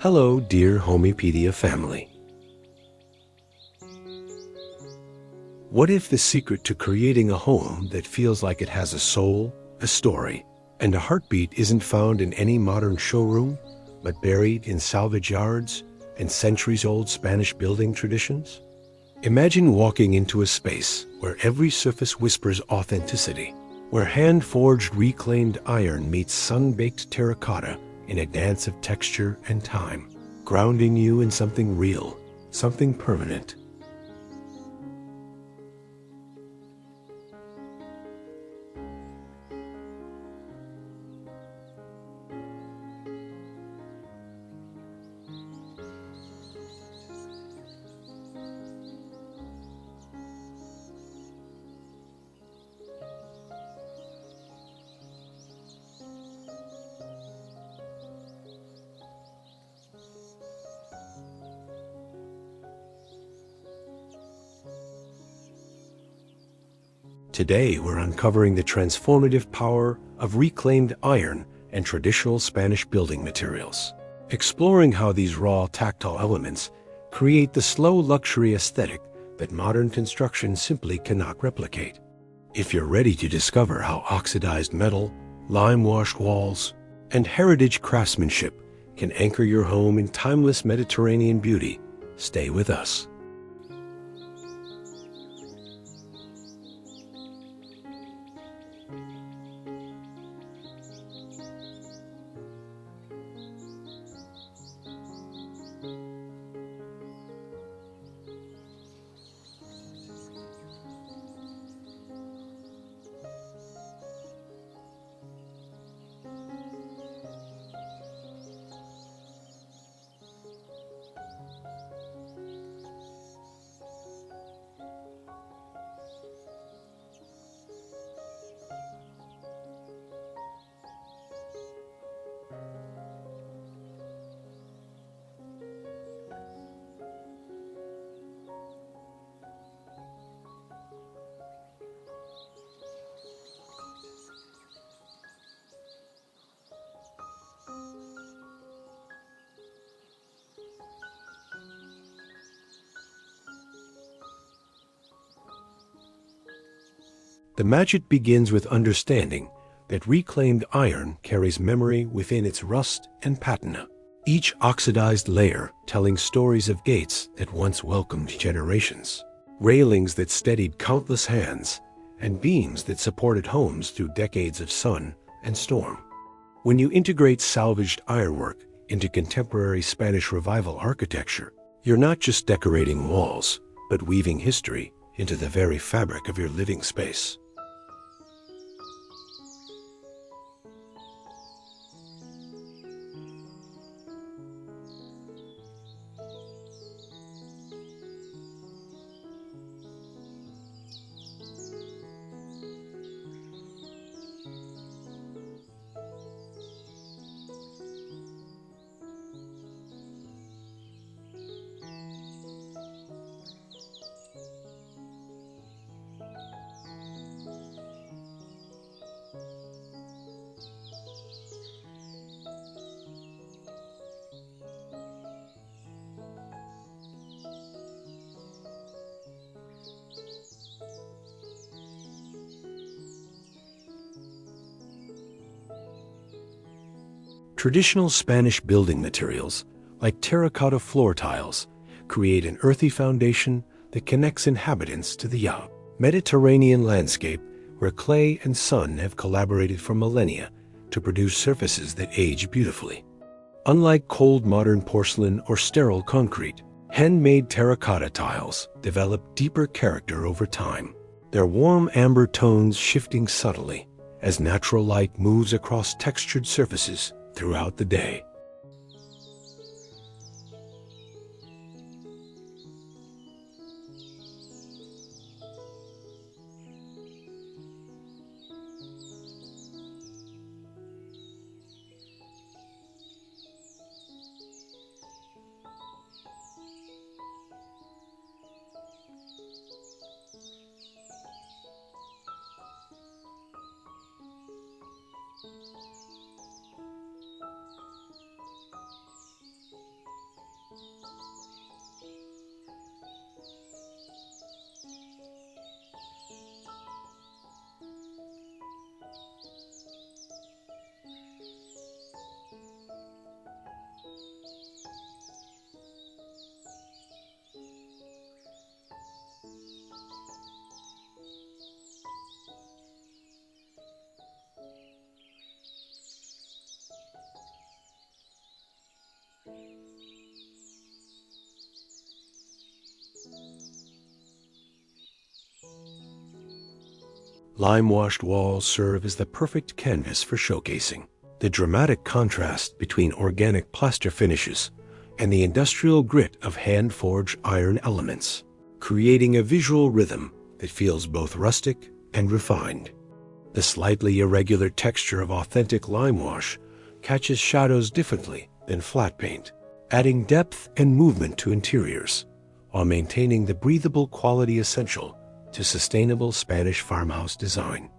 Hello, dear Homeopedia family. What if the secret to creating a home that feels like it has a soul, a story, and a heartbeat isn't found in any modern showroom, but buried in salvage yards and centuries-old Spanish building traditions? Imagine walking into a space where every surface whispers authenticity, where hand-forged reclaimed iron meets sun-baked terracotta in a dance of texture and time, grounding you in something real, something permanent. Today, we're uncovering the transformative power of reclaimed iron and traditional Spanish building materials, exploring how these raw, tactile elements create the slow luxury aesthetic that modern construction simply cannot replicate. If you're ready to discover how oxidized metal, lime-washed walls, and heritage craftsmanship can anchor your home in timeless Mediterranean beauty, stay with us. The magic begins with understanding that reclaimed iron carries memory within its rust and patina, each oxidized layer telling stories of gates that once welcomed generations, railings that steadied countless hands, and beams that supported homes through decades of sun and storm. When you integrate salvaged ironwork into contemporary Spanish Revival architecture, you're not just decorating walls, but weaving history into the very fabric of your living space. Traditional Spanish building materials, like terracotta floor tiles, create an earthy foundation that connects inhabitants to the Mediterranean landscape where clay and sun have collaborated for millennia to produce surfaces that age beautifully. Unlike cold modern porcelain or sterile concrete, handmade terracotta tiles develop deeper character over time, their warm amber tones shifting subtly as natural light moves across textured surfaces throughout the day. Lime-washed walls serve as the perfect canvas for showcasing. The dramatic contrast between organic plaster finishes and the industrial grit of hand-forged iron elements, creating a visual rhythm that feels both rustic and refined. The slightly irregular texture of authentic lime wash catches shadows differently than flat paint, adding depth and movement to interiors, while maintaining the breathable quality essential to sustainable Spanish farmhouse design.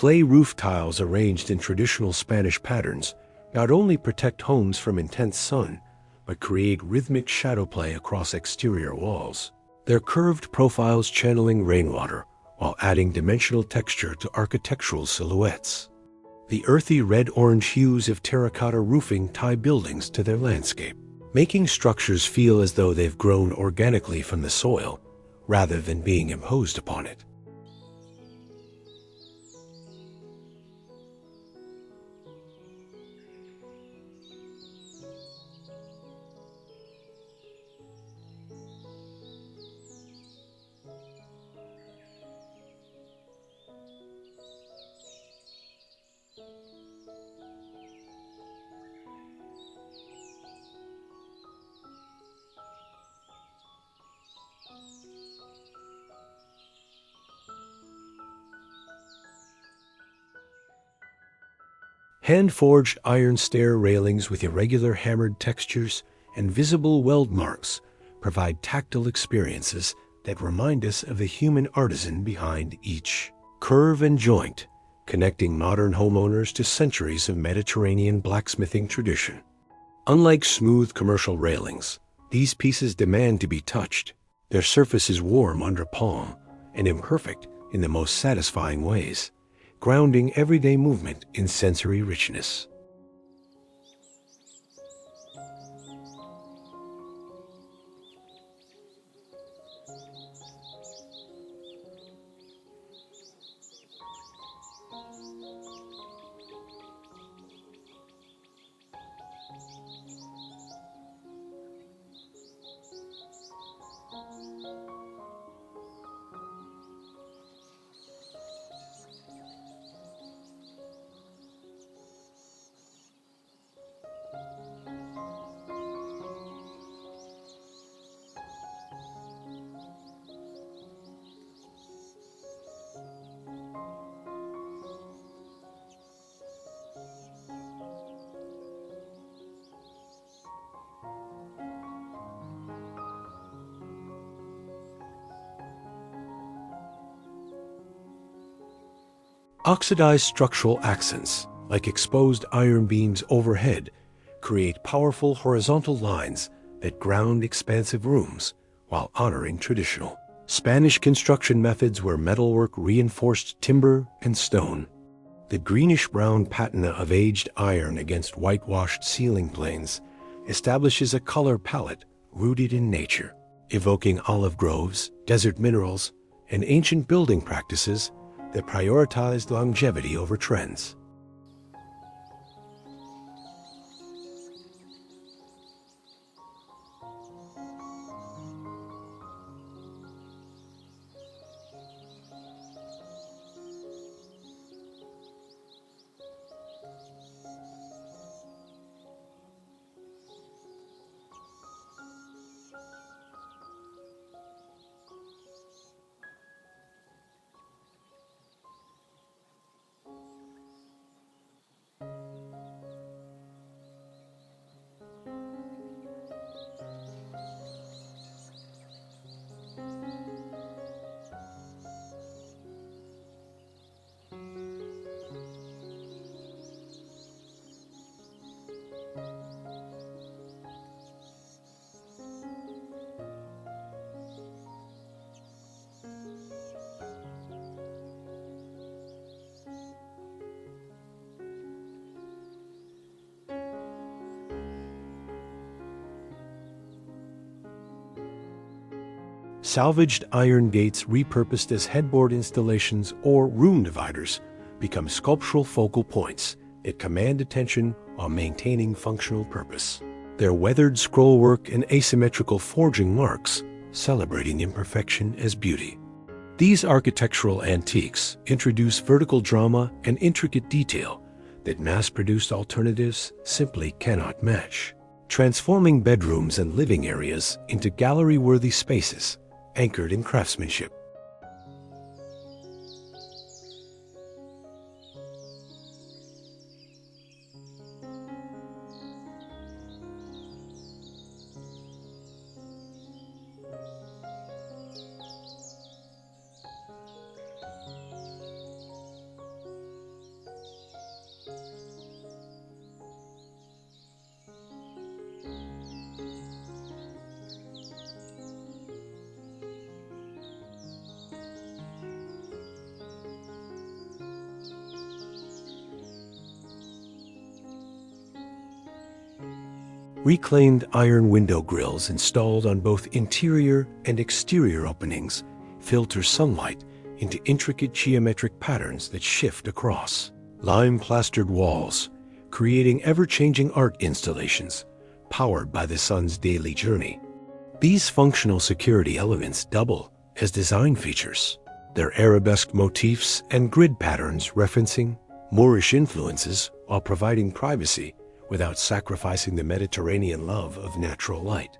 Clay roof tiles arranged in traditional Spanish patterns not only protect homes from intense sun, but create rhythmic shadow play across exterior walls. Their curved profiles channeling rainwater while adding dimensional texture to architectural silhouettes. The earthy red-orange hues of terracotta roofing tie buildings to their landscape, making structures feel as though they've grown organically from the soil rather than being imposed upon it. Hand-forged iron stair railings with irregular hammered textures and visible weld marks provide tactile experiences that remind us of the human artisan behind each curve and joint, connecting modern homeowners to centuries of Mediterranean blacksmithing tradition. Unlike smooth commercial railings, these pieces demand to be touched. Their surface is warm under palm and imperfect in the most satisfying ways, grounding everyday movement in sensory richness. Oxidized structural accents, like exposed iron beams overhead, create powerful horizontal lines that ground expansive rooms while honoring traditional Spanish construction methods where metalwork reinforced timber and stone. The greenish-brown patina of aged iron against whitewashed ceiling planes establishes a color palette rooted in nature, evoking olive groves, desert minerals, and ancient building practices that prioritized longevity over trends. Salvaged iron gates repurposed as headboard installations or room dividers become sculptural focal points that command attention while maintaining functional purpose. Their weathered scrollwork and asymmetrical forging marks celebrating imperfection as beauty. These architectural antiques introduce vertical drama and intricate detail that mass-produced alternatives simply cannot match, transforming bedrooms and living areas into gallery-worthy spaces anchored in craftsmanship. Reclaimed iron window grills installed on both interior and exterior openings filter sunlight into intricate geometric patterns that shift across. Lime-plastered walls, creating ever-changing art installations powered by the sun's daily journey. These functional security elements double as design features, their arabesque motifs and grid patterns referencing Moorish influences while providing privacy without sacrificing the Mediterranean love of natural light.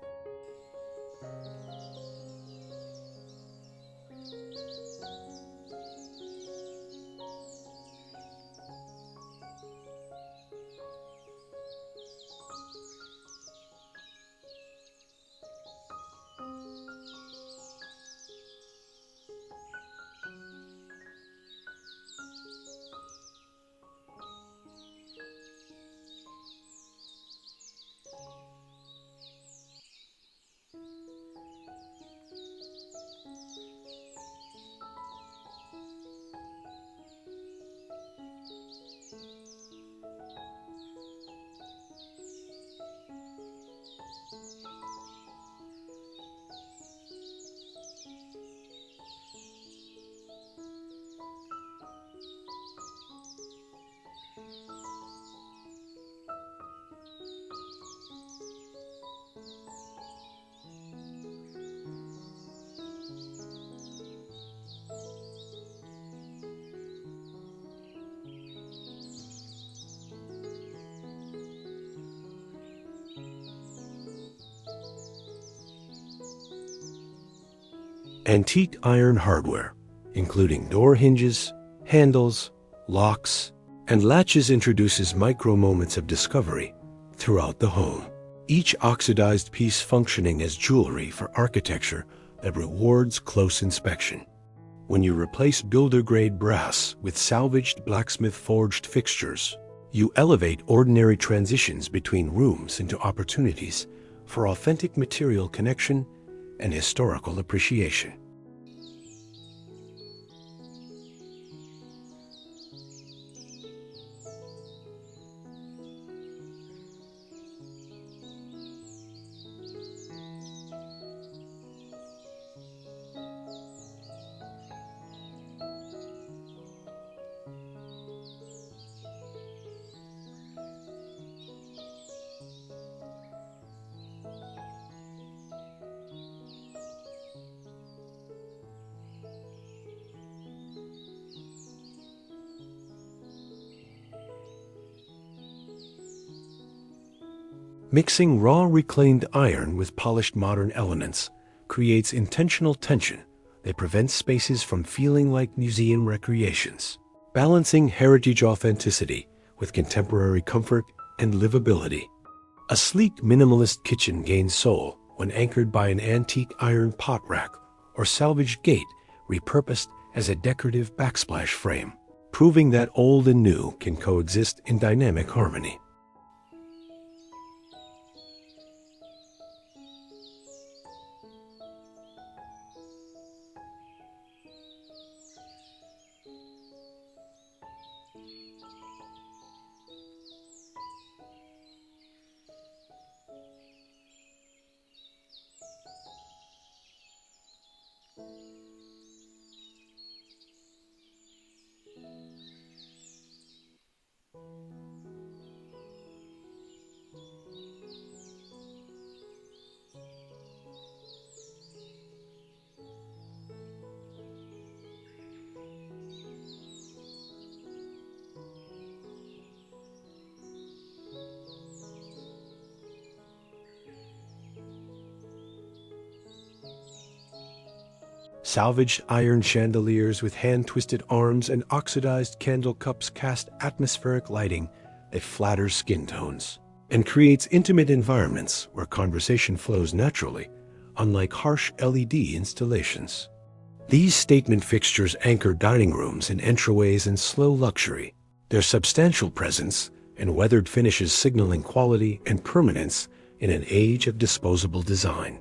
Antique iron hardware, including door hinges, handles, locks, and latches, introduces micro moments of discovery throughout the home. Each oxidized piece functioning as jewelry for architecture that rewards close inspection. When you replace builder-grade brass with salvaged blacksmith-forged fixtures, you elevate ordinary transitions between rooms into opportunities for authentic material connection and historical appreciation. Mixing raw reclaimed iron with polished modern elements creates intentional tension that prevents spaces from feeling like museum recreations, balancing heritage authenticity with contemporary comfort and livability. A sleek minimalist kitchen gains soul when anchored by an antique iron pot rack or salvaged gate repurposed as a decorative backsplash frame, proving that old and new can coexist in dynamic harmony. Salvaged iron chandeliers with hand-twisted arms and oxidized candle cups cast atmospheric lighting that flatters skin tones and creates intimate environments where conversation flows naturally, unlike harsh LED installations. These statement fixtures anchor dining rooms and entryways in slow luxury, their substantial presence and weathered finishes signaling quality and permanence in an age of disposable design.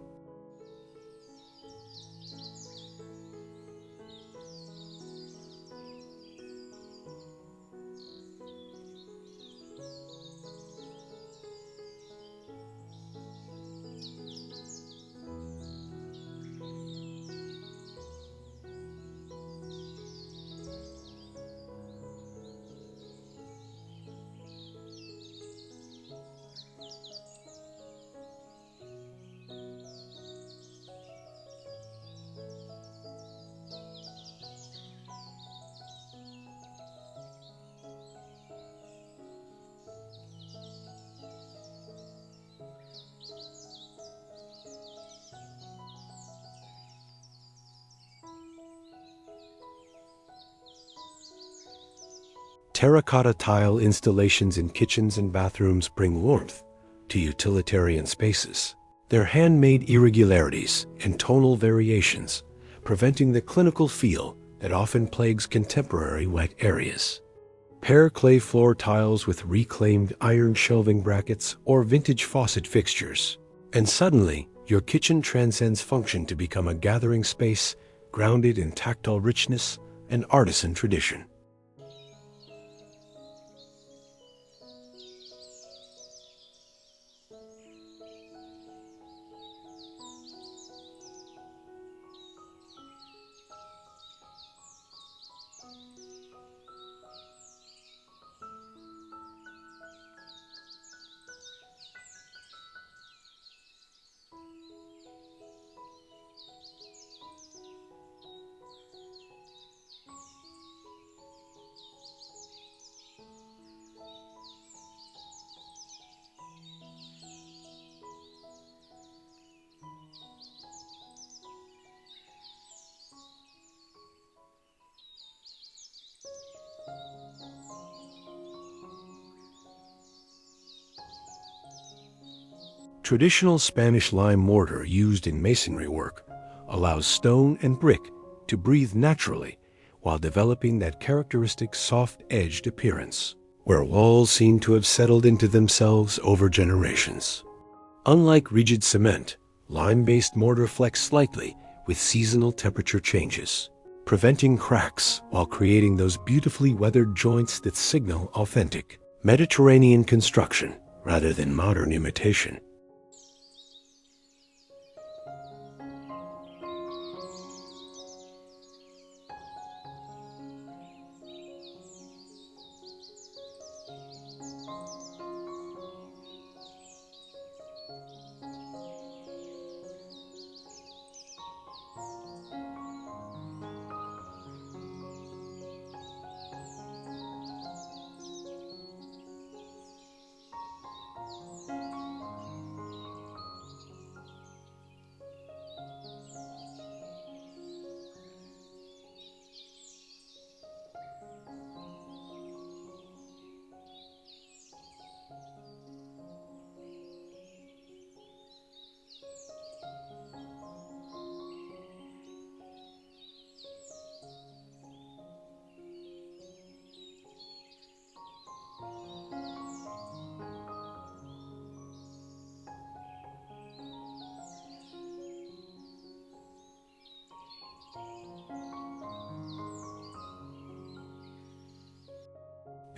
Terracotta tile installations in kitchens and bathrooms bring warmth to utilitarian spaces. Their handmade irregularities and tonal variations, preventing the clinical feel that often plagues contemporary wet areas. Pair clay floor tiles with reclaimed iron shelving brackets or vintage faucet fixtures, and suddenly your kitchen transcends function to become a gathering space grounded in tactile richness and artisan tradition. Traditional Spanish lime mortar used in masonry work allows stone and brick to breathe naturally while developing that characteristic soft-edged appearance, where walls seem to have settled into themselves over generations. Unlike rigid cement, lime-based mortar flex slightly with seasonal temperature changes, preventing cracks while creating those beautifully weathered joints that signal authentic Mediterranean construction rather than modern imitation.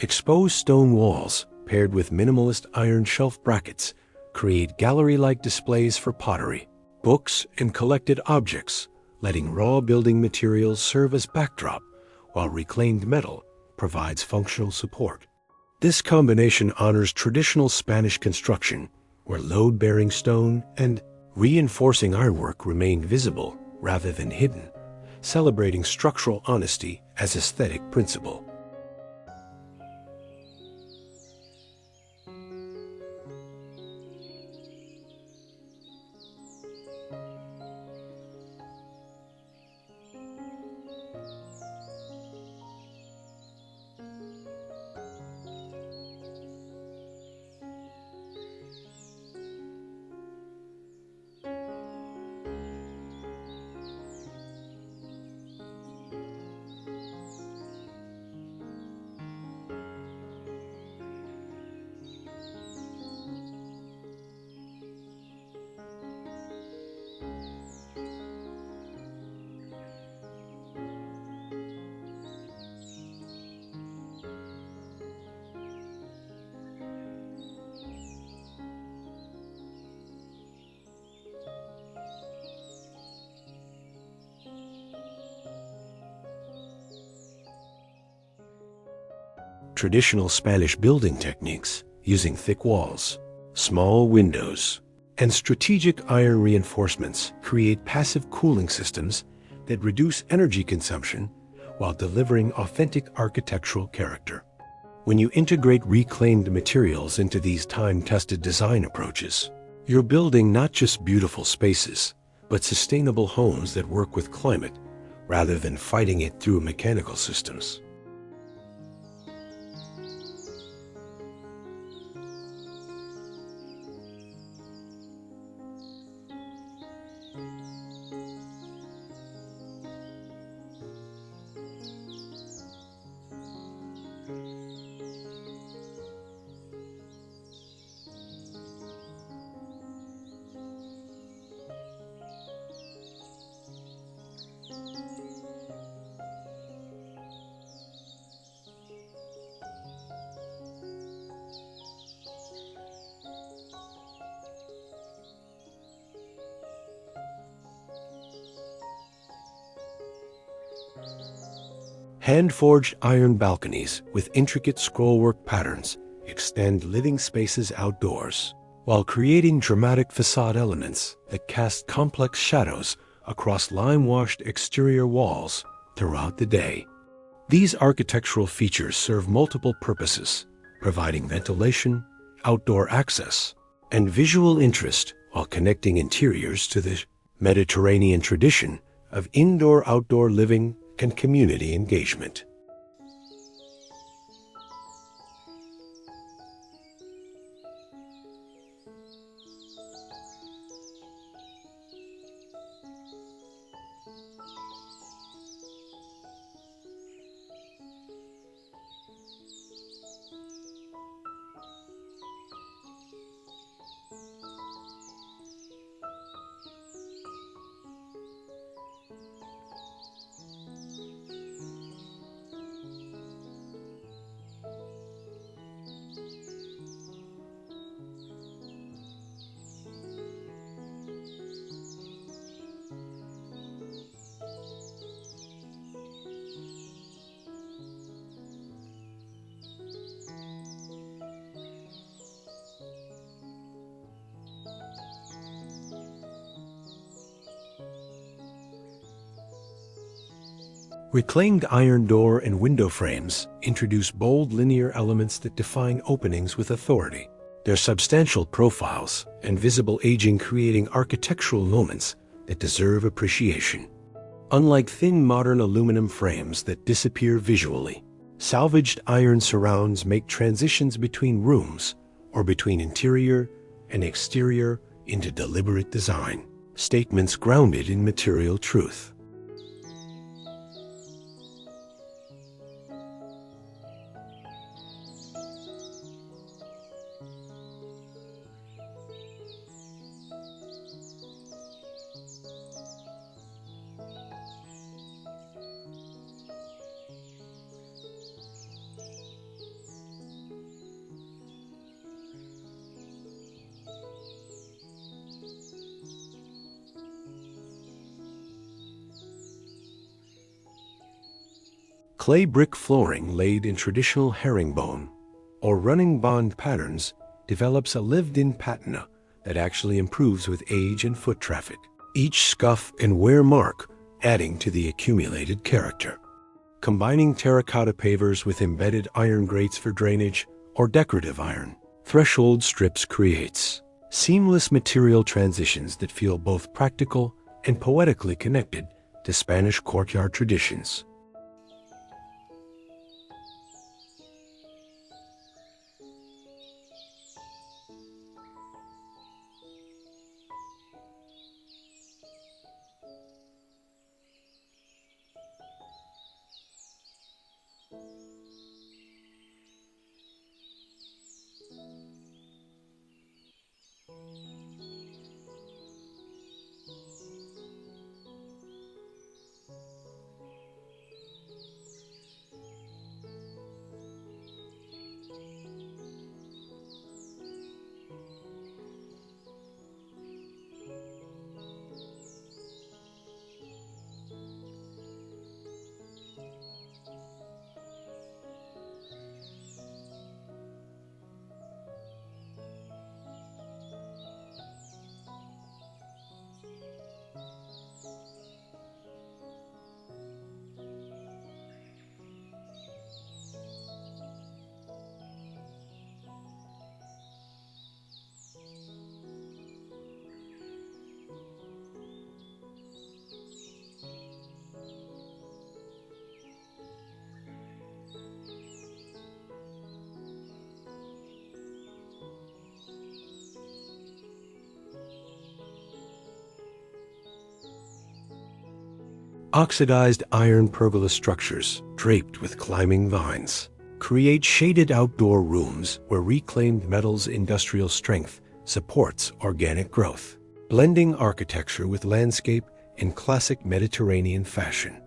Exposed stone walls, paired with minimalist iron shelf brackets, create gallery-like displays for pottery, books, and collected objects, letting raw building materials serve as backdrop, while reclaimed metal provides functional support. This combination honors traditional Spanish construction, where load-bearing stone and reinforcing ironwork remain visible rather than hidden, celebrating structural honesty as aesthetic principle. Traditional Spanish building techniques, using thick walls, small windows, and strategic iron reinforcements, create passive cooling systems that reduce energy consumption while delivering authentic architectural character. When you integrate reclaimed materials into these time-tested design approaches, you're building not just beautiful spaces, but sustainable homes that work with climate rather than fighting it through mechanical systems. Hand-forged iron balconies with intricate scrollwork patterns extend living spaces outdoors, while creating dramatic facade elements that cast complex shadows across lime-washed exterior walls throughout the day. These architectural features serve multiple purposes, providing ventilation, outdoor access, and visual interest while connecting interiors to the Mediterranean tradition of indoor-outdoor living and community engagement. Reclaimed iron door and window frames introduce bold linear elements that define openings with authority. Their substantial profiles and visible aging creating architectural moments that deserve appreciation. Unlike thin modern aluminum frames that disappear visually, salvaged iron surrounds make transitions between rooms or between interior and exterior into deliberate design, statements grounded in material truth. Clay brick flooring laid in traditional herringbone or running bond patterns develops a lived-in patina that actually improves with age and foot traffic, each scuff and wear mark adding to the accumulated character. Combining terracotta pavers with embedded iron grates for drainage or decorative iron threshold strips creates seamless material transitions that feel both practical and poetically connected to Spanish courtyard traditions. Oxidized iron pergola structures draped with climbing vines create shaded outdoor rooms where reclaimed metal's industrial strength supports organic growth, blending architecture with landscape in classic Mediterranean fashion.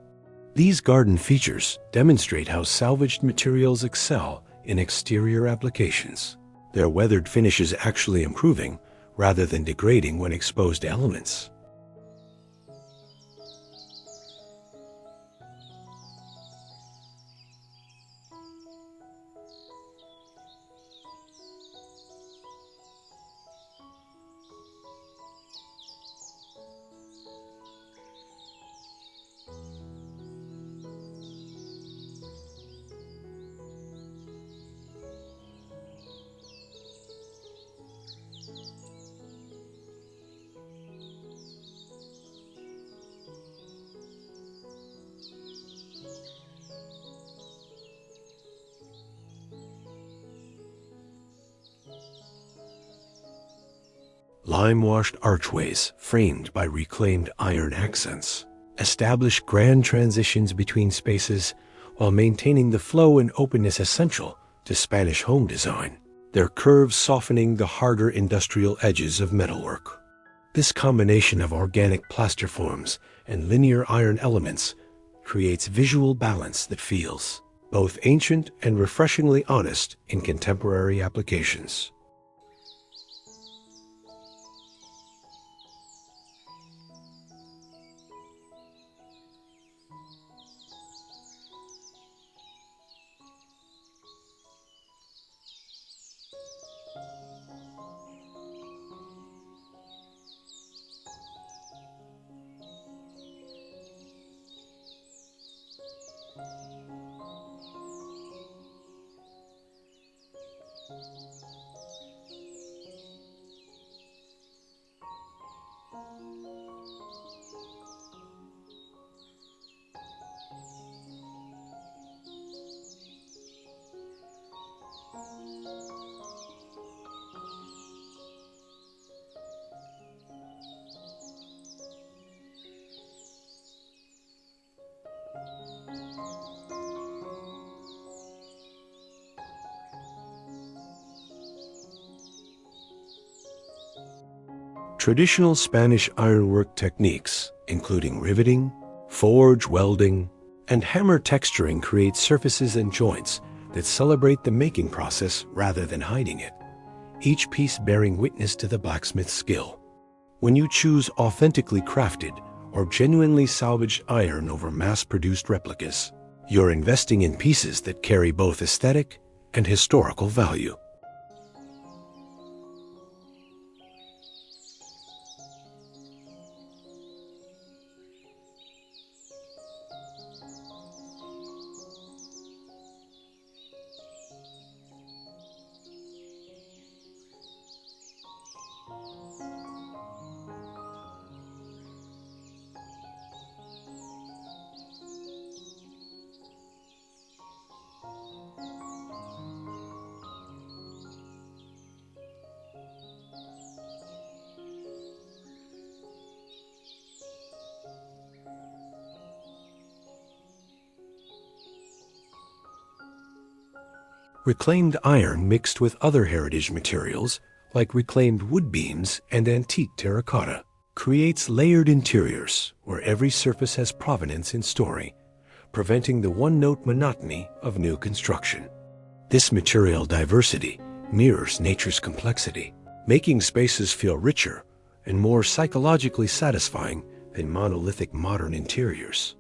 These garden features demonstrate how salvaged materials excel in exterior applications, their weathered finishes actually improving rather than degrading when exposed to elements. Lime-washed archways framed by reclaimed iron accents establish grand transitions between spaces while maintaining the flow and openness essential to Spanish home design, their curves softening the harder industrial edges of metalwork. This combination of organic plaster forms and linear iron elements creates visual balance that feels both ancient and refreshingly honest in contemporary applications. Traditional Spanish ironwork techniques, including riveting, forge welding, and hammer texturing, create surfaces and joints that celebrate the making process rather than hiding it, each piece bearing witness to the blacksmith's skill. When you choose authentically crafted or genuinely salvaged iron over mass-produced replicas, You're investing in pieces that carry both aesthetic and historical value. Reclaimed iron mixed with other heritage materials, like reclaimed wood beams and antique terracotta, creates layered interiors where every surface has provenance in story, preventing the one-note monotony of new construction. This material diversity mirrors nature's complexity, making spaces feel richer and more psychologically satisfying than monolithic modern interiors.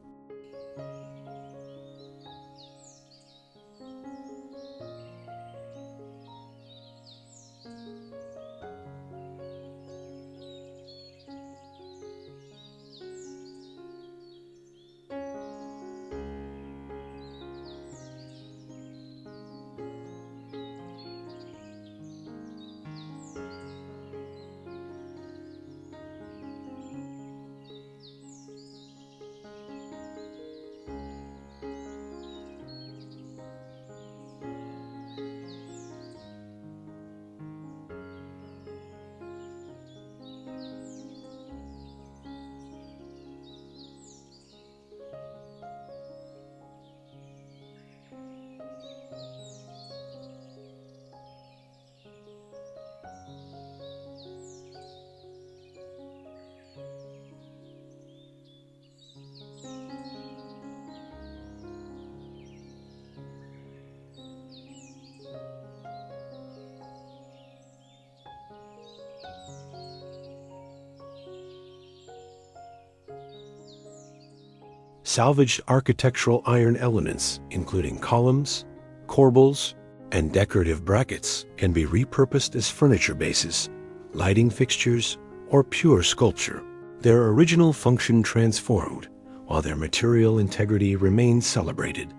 Salvaged architectural iron elements, including columns, corbels, and decorative brackets, can be repurposed as furniture bases, lighting fixtures, or pure sculpture. Their original function transformed, while their material integrity remains celebrated.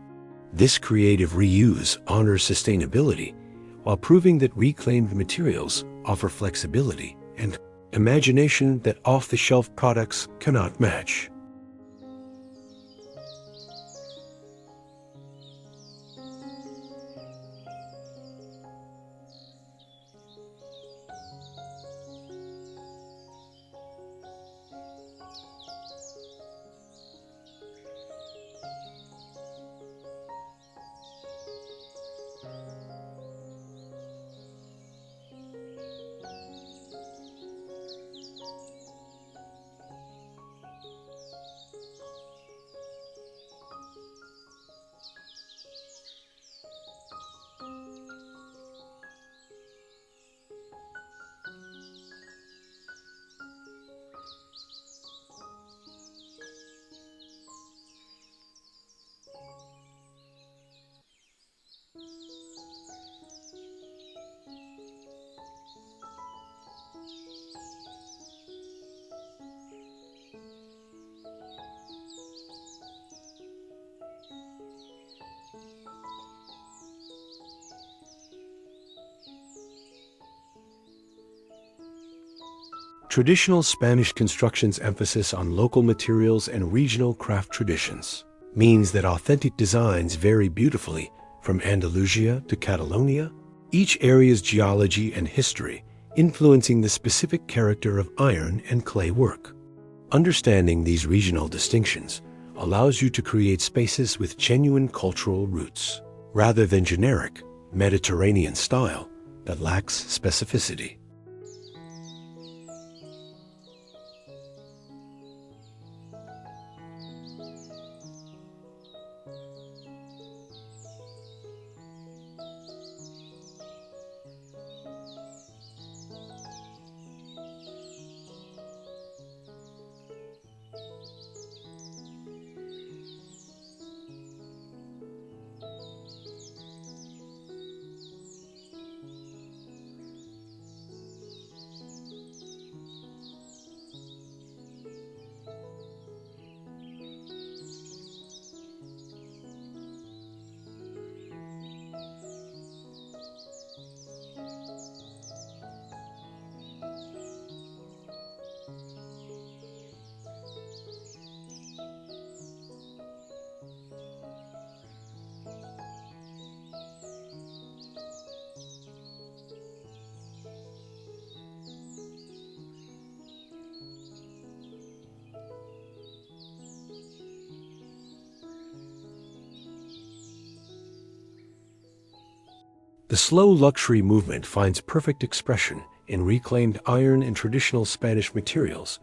This creative reuse honors sustainability, while proving that reclaimed materials offer flexibility and imagination that off-the-shelf products cannot match. Traditional Spanish construction's emphasis on local materials and regional craft traditions means that authentic designs vary beautifully from Andalusia to Catalonia, each area's geology and history influencing the specific character of iron and clay work. Understanding these regional distinctions allows you to create spaces with genuine cultural roots, rather than generic Mediterranean style that lacks specificity. slow luxury movement finds perfect expression in reclaimed iron and traditional Spanish materials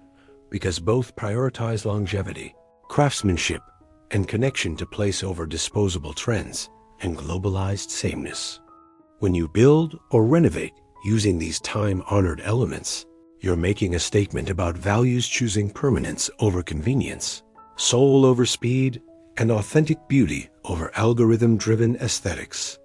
because both prioritize longevity, craftsmanship, and connection to place over disposable trends and globalized sameness. When you build or renovate using these time-honored elements, you're making a statement about values choosing permanence over convenience, soul over speed, and authentic beauty over algorithm-driven aesthetics.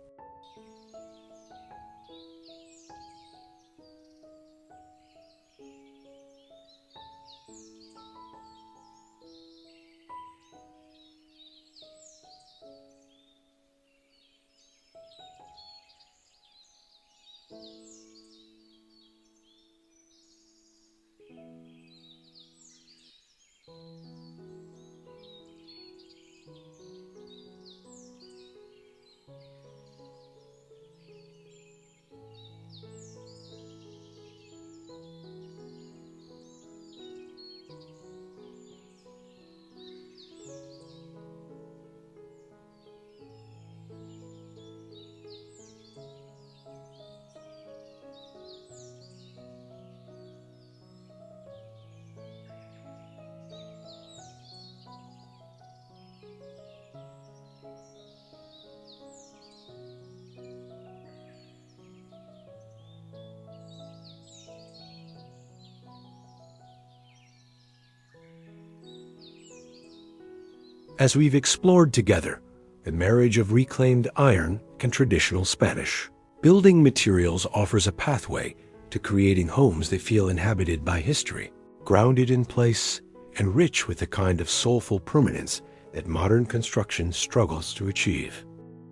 As we've explored together the marriage of reclaimed iron and traditional Spanish, building materials offers a pathway to creating homes that feel inhabited by history, grounded in place, and rich with the kind of soulful permanence that modern construction struggles to achieve.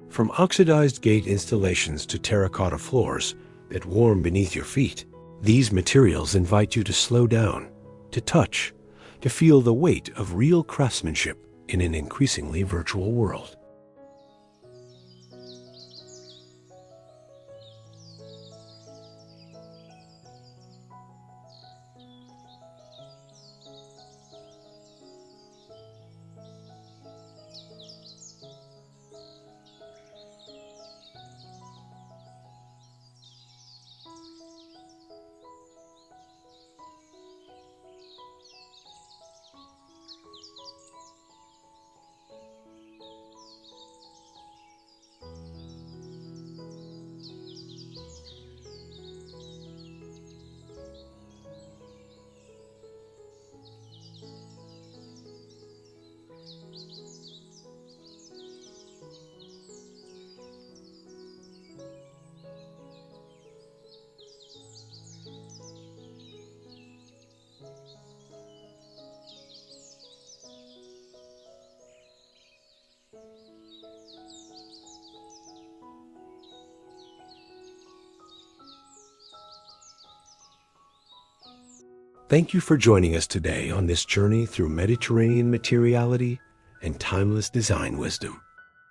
From oxidized gate installations to terracotta floors that warm beneath your feet, these materials invite you to slow down, to touch, to feel the weight of real craftsmanship in an increasingly virtual world. Thank you for joining us today on this journey through Mediterranean materiality and timeless design wisdom.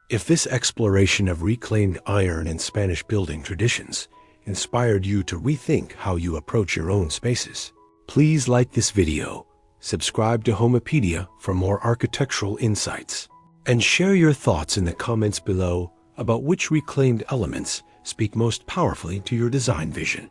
If this exploration of reclaimed iron and Spanish building traditions inspired you to rethink how you approach your own spaces, please like this video, subscribe to Homopedia for more architectural insights, and share your thoughts in the comments below about which reclaimed elements speak most powerfully to your design vision.